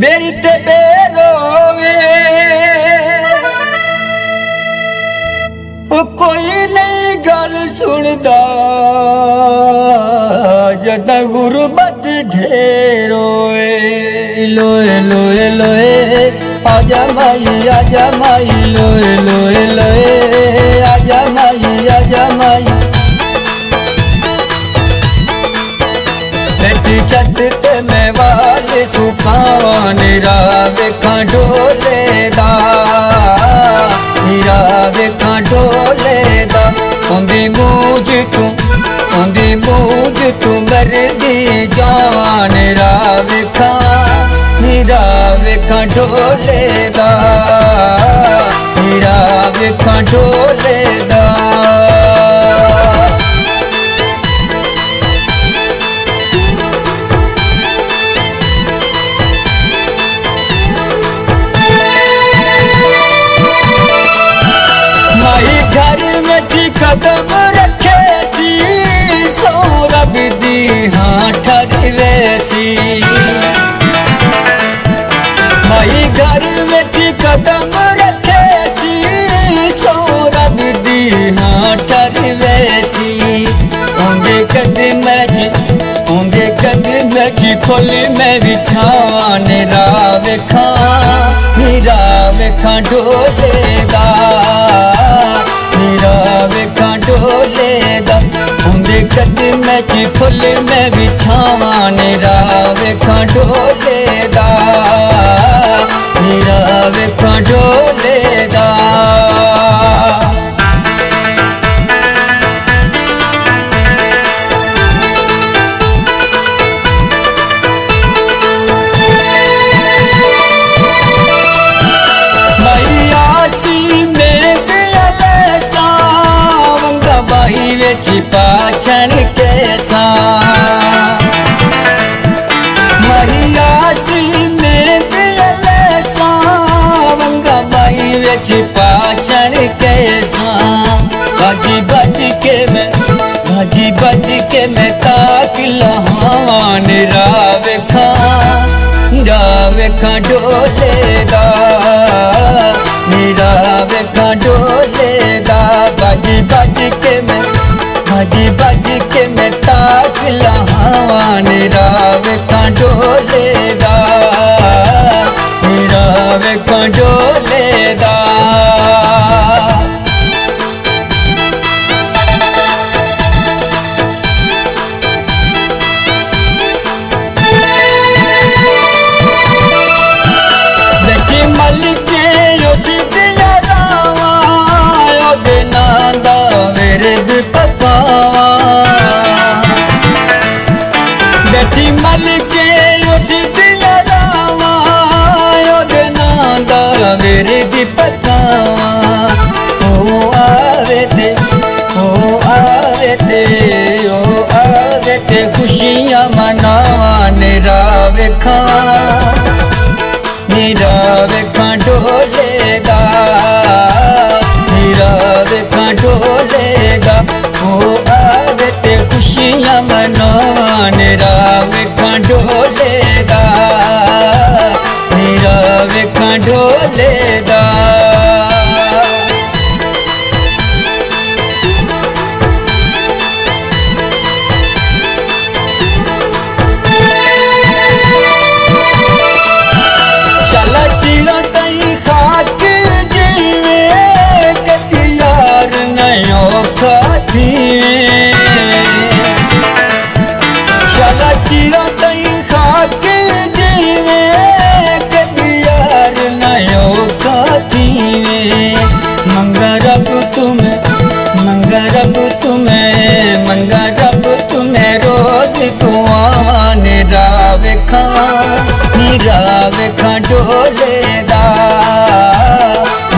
berry ते बेरोवे कोई नहीं गल सुनदा जदा गुरबत ढेरोए लोए लोए लोए आजा माई लोए लोए लोए आजा माई बेटी छत ते मैं वाले सुखान रावे खंडोले दा नीरावे खंडोले दा उंदी मूज तू मरदी जान रावे नीरावे खंडोले दा नीरावे खंडोले दा कदम रखे सी सौरभ दी हाँ ठरी वैसी माई घर में कदम रखे सी सौरभ दी हाँ ठरी वैसी होंगे कदम खोली में बिछान रावे खां ढोलेगा नीरावे खंडोले दा उंदे कदम ची फुल में बिछावान रावे खंडोले दा नीरावे खंडोले दा पाछन कैसा महियासी में दिल सावंगा बाई वेच पाछन कैसा बाजी बज के मैं ताक लहान रावे खां डोले दा नीरावे खां डोले दा बाजी बज के मैं ताक लहान रावे खां डोले दा नीरावे खां डोले दा बेटी मलिके यो सिद्धिया रावा यो दिनांदा विरद पकावा बेटी मलिके यो सिद्धिया रावा यो दिनांदा विरद पकावा ओ आवे ते खुशियां मनावान रावे खां डोले दा नीरावे खां डोले दा ओ आवे ते खुशियां मनावान रावे खां डोले दा नीरावे खां डोले दा शाला चिरा तई खाक जीवे कदी यार नयो खातीवे मंगा रब तुम्हें रोज दुआन रावे खां डोले दा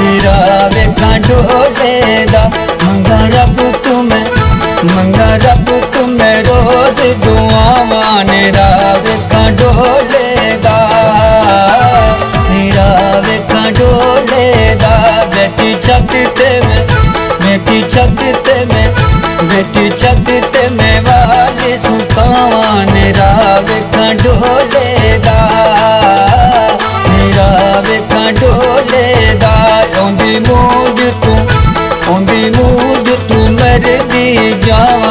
नीरावे खां डोले दा मंगा रब तुम्हें रोज दुआवान रावे खां डोले दा नीरावे खां डोले दा बेटी छत ते मैं वाले सुखावान रावे खां डोले दा वेखां डोलेदा औंदी मूंद तू मरदी जावां